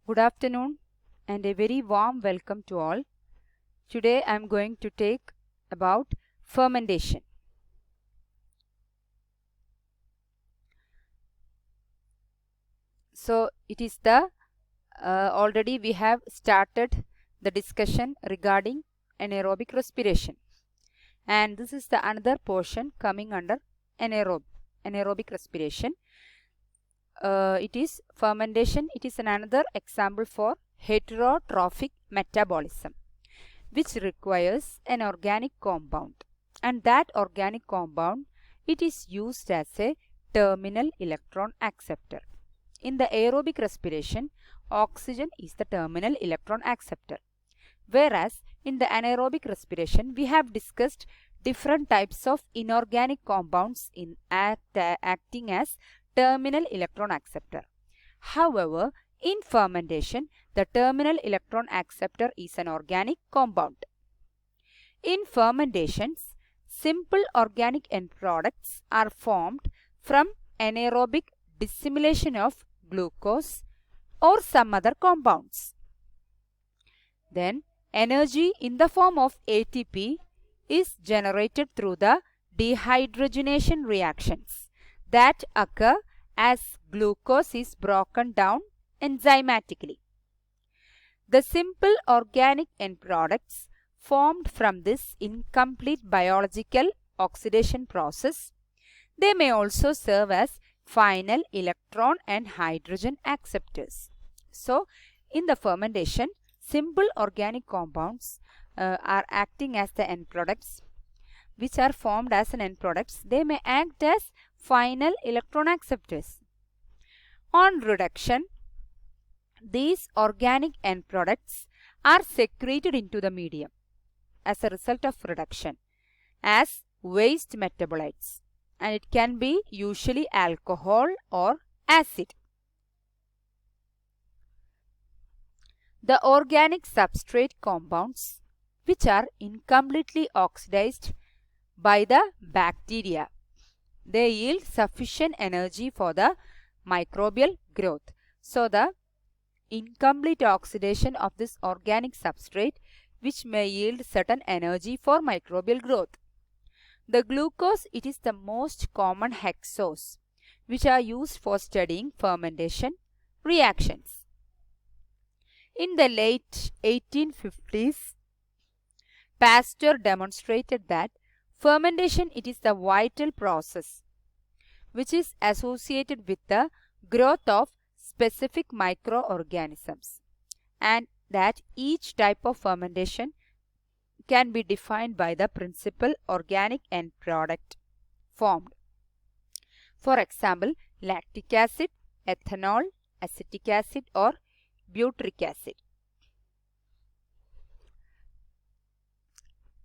Good afternoon and a very warm welcome to all. Today I am going to take about fermentation. So it is the already we have started the discussion regarding anaerobic respiration, and this is the another portion coming under anaerobic respiration. It is fermentation. It is another example for heterotrophic metabolism, which requires an organic compound, and that organic compound it is used as a terminal electron acceptor. In the aerobic respiration, oxygen is the terminal electron acceptor, whereas in the anaerobic respiration we have discussed different types of inorganic compounds acting as terminal electron acceptor. However, in fermentation, the terminal electron acceptor is an organic compound. In fermentations, simple organic end products are formed from anaerobic dissimilation of glucose or some other compounds. Then, energy in the form of ATP is generated through the dehydrogenation reactions that occur as glucose is broken down enzymatically. The simple organic end products formed from this incomplete biological oxidation process, they may also serve as final electron and hydrogen acceptors. So, in the fermentation, simple organic compounds are acting as the end products, which are formed as an end products. They may act as final electron acceptors. On reduction, these organic end products are secreted into the medium as a result of reduction as waste metabolites, and it can be usually alcohol or acid. The organic substrate compounds which are incompletely oxidized by the bacteria, they yield sufficient energy for the microbial growth. So the incomplete oxidation of this organic substrate which may yield certain energy for microbial growth. The glucose, it is the most common hexose which are used for studying fermentation reactions. In the late 1850s, Pasteur demonstrated that fermentation, it is the vital process which is associated with the growth of specific microorganisms, and that each type of fermentation can be defined by the principal organic end product formed. For example, lactic acid, ethanol, acetic acid or butyric acid.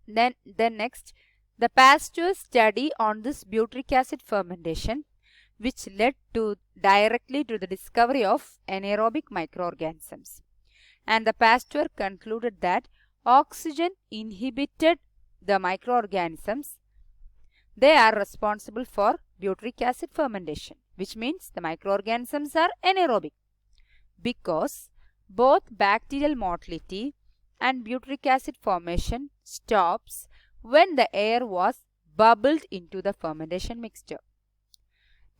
Then next, the Pasteur's study on this butyric acid fermentation, which led directly to the discovery of anaerobic microorganisms. And the Pasteur concluded that oxygen inhibited the microorganisms. They are responsible for butyric acid fermentation, which means the microorganisms are anaerobic, because both bacterial motility and butyric acid formation stops when the air was bubbled into the fermentation mixture.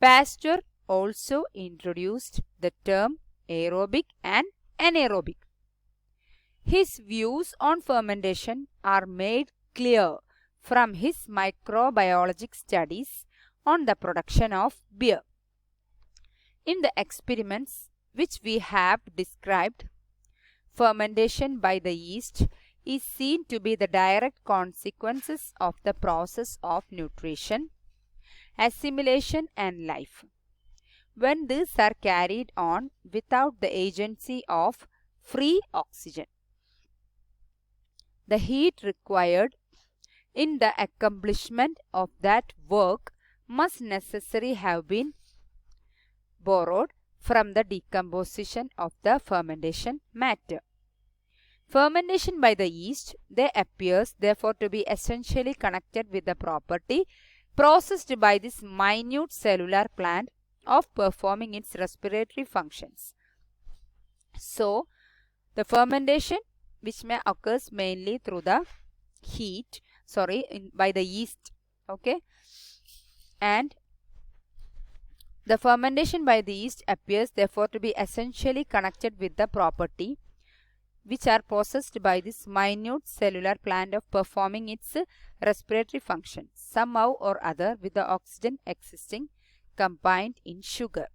Pasteur also introduced the term aerobic and anaerobic. His views on fermentation are made clear from his microbiologic studies on the production of beer. In the experiments which we have described, fermentation by the yeast is seen to be the direct consequences of the process of nutrition, assimilation and life. When these are carried on without the agency of free oxygen, the heat required in the accomplishment of that work must necessarily have been borrowed from the decomposition of the fermentation matter. Fermentation by the yeast, they appears therefore to be essentially connected with the property processed by this minute cellular plant of performing its respiratory functions. So the fermentation which may occurs mainly through the heat, by the yeast, okay, and the fermentation by the yeast appears therefore to be essentially connected with the property which are possessed by this minute cellular plant of performing its respiratory function somehow or other with the oxygen existing combined in sugar.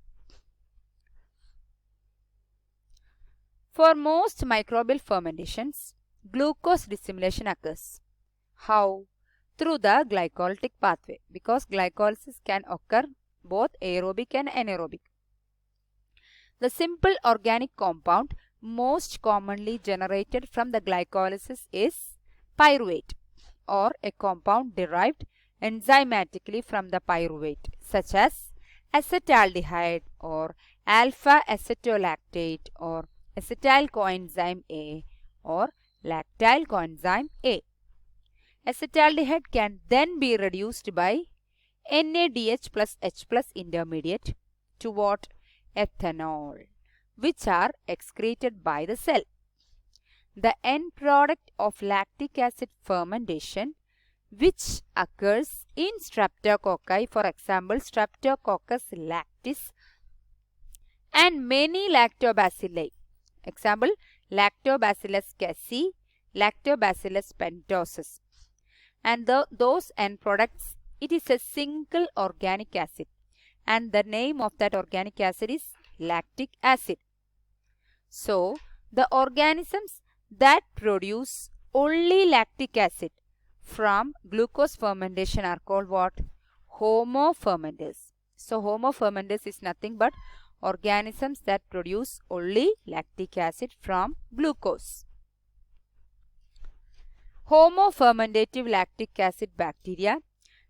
For most microbial fermentations, glucose dissimilation occurs. How? Through the glycolytic pathway, because glycolysis can occur both aerobic and anaerobic. The simple organic compound most commonly generated from the glycolysis is pyruvate, or a compound derived enzymatically from the pyruvate, such as acetaldehyde or alpha acetolactate or acetyl coenzyme A or lactyl coenzyme A. Acetaldehyde can then be reduced by NADH plus H plus intermediate to what? Ethanol, which are excreted by the cell. The end product of lactic acid fermentation, which occurs in streptococci, for example Streptococcus lactis, and many lactobacilli, example Lactobacillus casei, Lactobacillus pentosus, and those end products, it is a single organic acid, and the name of that organic acid is lactic acid. So the organisms that produce only lactic acid from glucose fermentation are called what? Homofermenters. So homofermenters is nothing but organisms that produce only lactic acid from glucose. Homofermentative lactic acid bacteria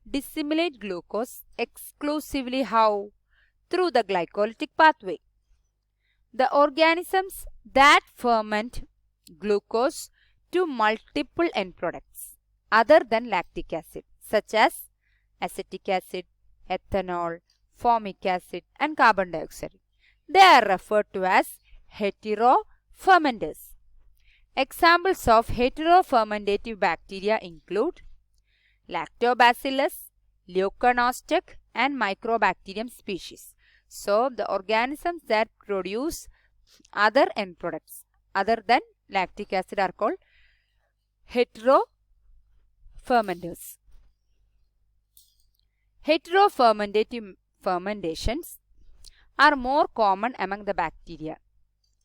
dissimilate glucose exclusively how? Through the glycolytic pathway. The organisms that ferment glucose to multiple end products other than lactic acid, such as acetic acid, ethanol, formic acid and carbon dioxide, they are referred to as heterofermenters. Examples of heterofermentative bacteria include Lactobacillus, Leuconostoc and Microbacterium species. So the organisms that produce other end products other than lactic acid are called heterofermenters. Heterofermentative fermentations are more common among the bacteria,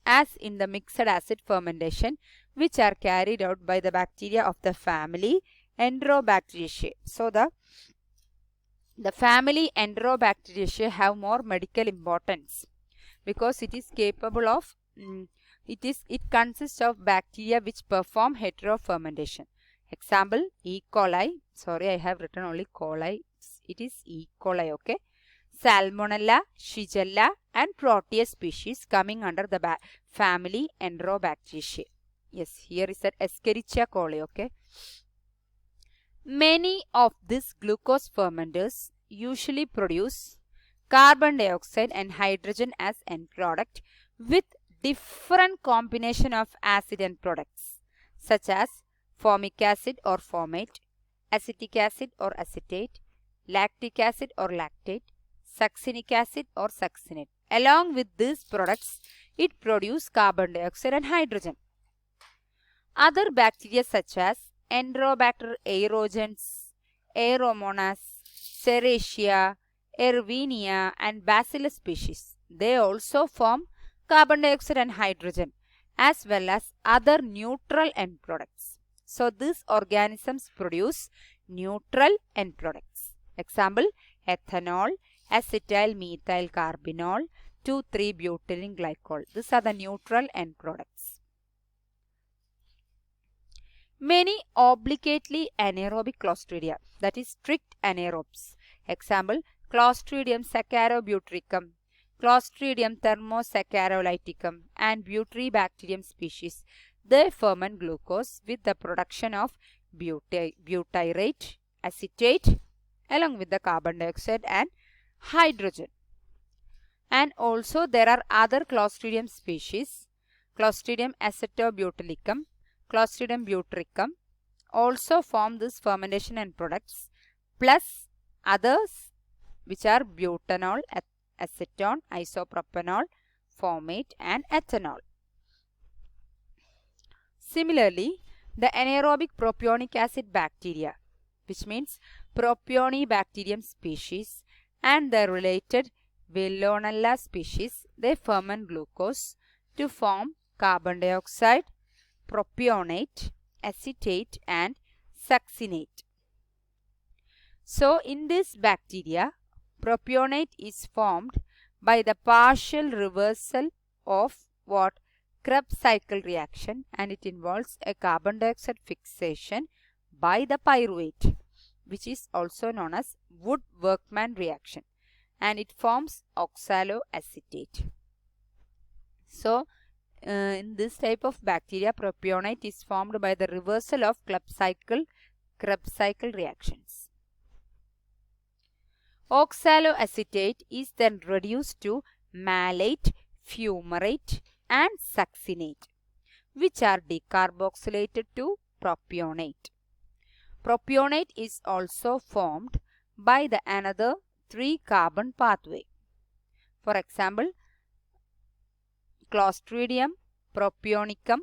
as in the mixed acid fermentation, which are carried out by the bacteria of the family Enterobacteriaceae. So the family Enterobacteriaceae have more medical importance because it is capable of it consists of bacteria which perform heterofermentation. Example E. coli. Sorry, I have written only coli. It is E. coli. Okay. Salmonella, Shigella and Proteus species coming under the family Enterobacteriaceae. Yes, here is that Escherichia coli. Okay. Many of these glucose fermenters usually produce carbon dioxide and hydrogen as end product with different combination of acid end products such as formic acid or formate, acetic acid or acetate, lactic acid or lactate, succinic acid or succinate. Along with these products, it produces carbon dioxide and hydrogen. Other bacteria such as Enterobacter aerogens, Aeromonas, Serratia, Erwinia and Bacillus species, they also form carbon dioxide and hydrogen as well as other neutral end products. So these organisms produce neutral end products. Example ethanol, acetyl methyl carbinol, 2,3-butylene glycol. These are the neutral end products. Many obligately anaerobic Clostridia, that is strict anaerobes. Example Clostridium saccharobutyricum, Clostridium thermosaccharolyticum and Butyribacterium species. They ferment glucose with the production of butyrate, acetate along with the carbon dioxide and hydrogen. And also there are other Clostridium species Clostridium acetobutylicum, Clostridium butyricum also form this fermentation end products, plus others which are butanol, acetone, isopropanol, formate and ethanol. Similarly, the anaerobic propionic acid bacteria, which means Propionibacterium species and the related Veillonella species, they ferment glucose to form carbon dioxide, propionate, acetate and succinate. So, in this bacteria, propionate is formed by the partial reversal of what? Krebs cycle reaction, and it involves a carbon dioxide fixation by the pyruvate, which is also known as Wood-Workman reaction, and it forms oxaloacetate. So, in this type of bacteria, propionate is formed by the reversal of Krebs cycle reactions. Oxaloacetate is then reduced to malate, fumarate and succinate, which are decarboxylated to propionate. Propionate is also formed by the another 3-carbon pathway. For example, Clostridium propionicum,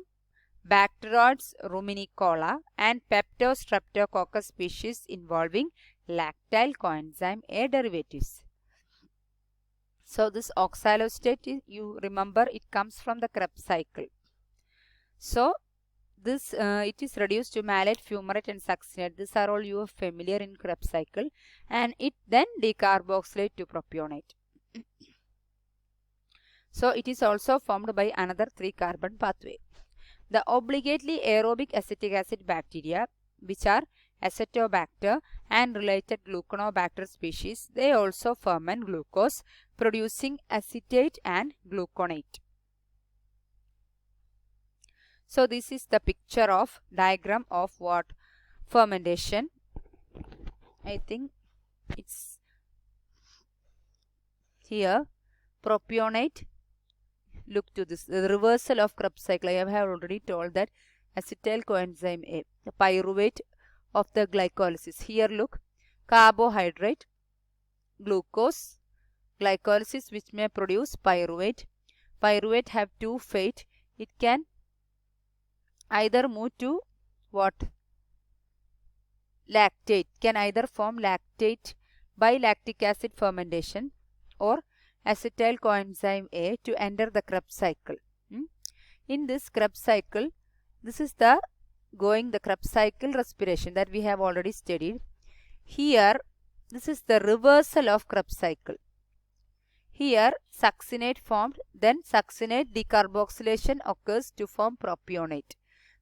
Bacteroides ruminicola and Peptostreptococcus species involving lactyl coenzyme A derivatives. So, this oxaloacetate, you remember, it comes from the Krebs cycle. So, this it is reduced to malate, fumarate and succinate. These are all you are familiar in Krebs cycle, and it then decarboxylate to propionate. So, it is also formed by another 3-carbon pathway. The obligately aerobic acetic acid bacteria, which are Acetobacter and related Gluconobacter species, they also ferment glucose, producing acetate and gluconate. So, this is the picture of diagram of what? Fermentation. I think it's here. Propionate. Look to this, the reversal of Krebs cycle. I have already told that acetyl coenzyme A, the pyruvate of the glycolysis. Here look, carbohydrate, glucose, glycolysis which may produce pyruvate. Pyruvate have two fate. It can either move to what? Lactate. Can either form lactate by lactic acid fermentation or acetyl coenzyme A to enter the Krebs cycle. In this Krebs cycle, this is the Krebs cycle respiration that we have already studied. Here, this is the reversal of Krebs cycle. Here, succinate formed, then succinate decarboxylation occurs to form propionate.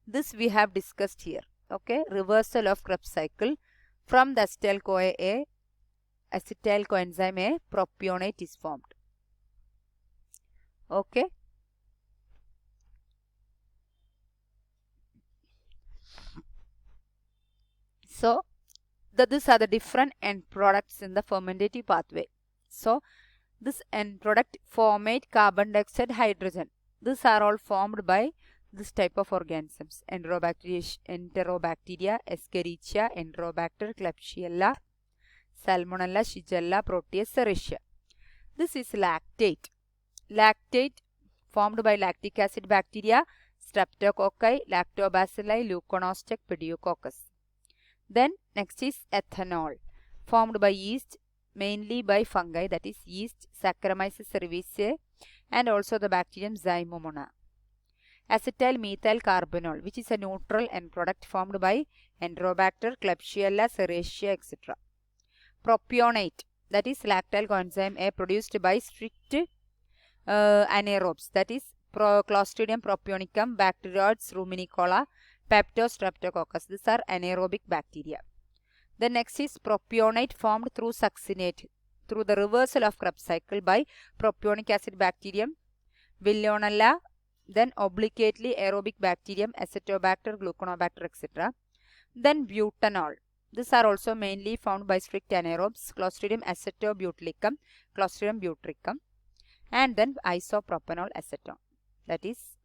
This we have discussed here. Okay, reversal of Krebs cycle from the acetyl coenzyme A, propionate is formed. Okay. So, these are the different end products in the fermentative pathway. So, this end product formate carbon dioxide, hydrogen. These are all formed by this type of organisms: Enterobacteria, Escherichia, Enterobacter, Klebsiella, Salmonella, Shigella, Proteus, Serratia. This is lactate. Lactate formed by lactic acid bacteria, Streptococci, Lactobacilli, Leuconostoc, Pediococcus. Then next is ethanol, formed by yeast, mainly by fungi, that is yeast, Saccharomyces cerevisiae, and also the bacterium Zymomonas. Acetyl methyl carbinol, which is a neutral end product formed by Enterobacter, Klebsiella, Serratia, etc. Propionate, that is lactyl coenzyme A produced by strict anaerobes, that is Clostridium propionicum, Bacteroides ruminicola, Peptostreptococcus. These are anaerobic bacteria. The next is propionate formed through succinate, through the reversal of Krebs cycle by propionic acid bacterium, Veillonella, then obligately aerobic bacterium, Acetobacter, Gluconobacter, etc. Then butanol. These are also mainly found by strict anaerobes, Clostridium acetobutylicum, Clostridium butyricum, and then isopropanol acetone, that is